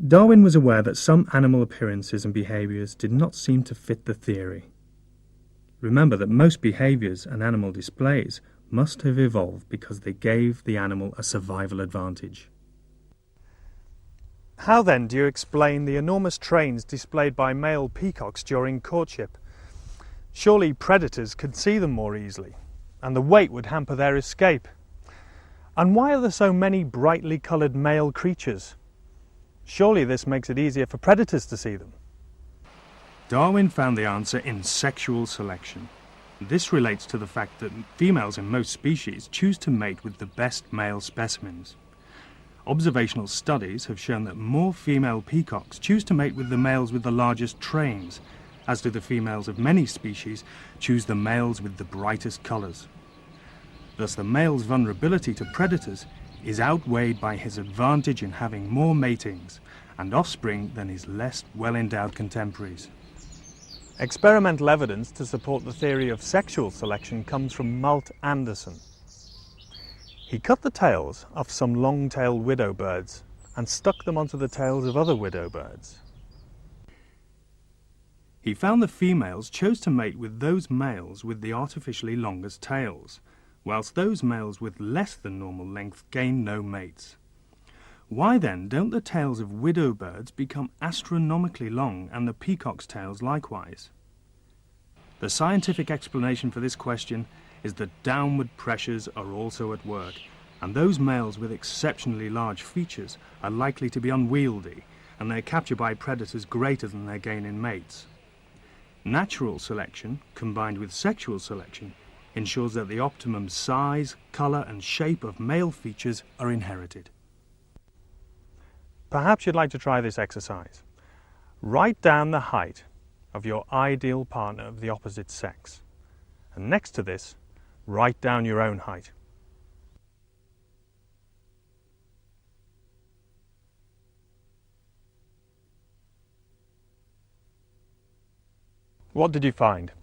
Darwin was aware that some animal appearances and behaviours did not seem to fit the theory. Remember that most behaviours and animal displays must have evolved because they gave the animal a survival advantage. How then do you explain the enormous trains displayed by male peacocks during courtship? Surely predators could see them more easily, and the weight would hamper their escape. And why are there so many brightly coloured male creatures? Surely this makes it easier for predators to see them. Darwin found the answer in sexual selection. This relates to the fact that females in most species choose to mate with the best male specimens. Observational studies have shown that more female peacocks choose to mate with the males with the largest trains, as do the females of many species choose the males with the brightest colours. Thus the male's vulnerability to predators is outweighed by his advantage in having more matings and offspring than his less well-endowed contemporaries. Experimental evidence to support the theory of sexual selection comes from Malt Anderson. He cut the tails off some long-tailed widow birds and stuck them onto the tails of other widow birds. He found the females chose to mate with those males with the artificially longest tails, whilst those males with less than normal length gained no mates. Why then don't the tails of widow birds become astronomically long and the peacock's tails likewise? The scientific explanation for this question is that downward pressures are also at work, and those males with exceptionally large features are likely to be unwieldy, and their capture by predators greater than their gain in mates. Natural selection, combined with sexual selection, ensures that the optimum size, colour and shape of male features are inherited. Perhaps you'd like to try this exercise. Write down the height of your ideal partner of the opposite sex, and next to this, write down your own height. What did you find?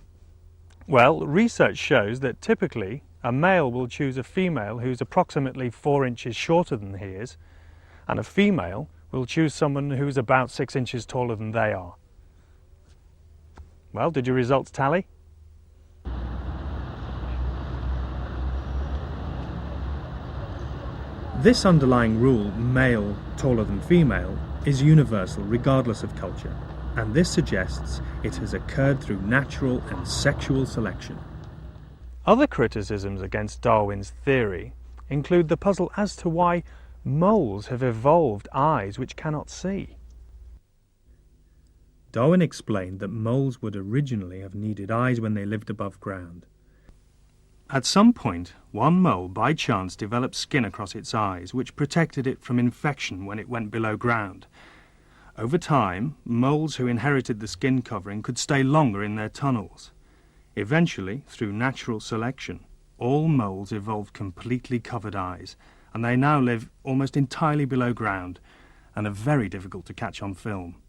Well, research shows that typically a male will choose a female who's approximately 4 inches shorter than he is, and a female will choose someone who's about 6 inches taller than they are. Well, did your results tally? This underlying rule, male taller than female, is universal regardless of culture, and this suggests it has occurred through natural and sexual selection. Other criticisms against Darwin's theory include the puzzle as to why moles have evolved eyes which cannot see. Darwin explained that moles would originally have needed eyes when they lived above ground. At some point, one mole by chance developed skin across its eyes, which protected it from infection when it went below ground. Over time, moles who inherited the skin covering could stay longer in their tunnels. Eventually, through natural selection, all moles evolved completely covered eyes, and they now live almost entirely below ground and are very difficult to catch on film.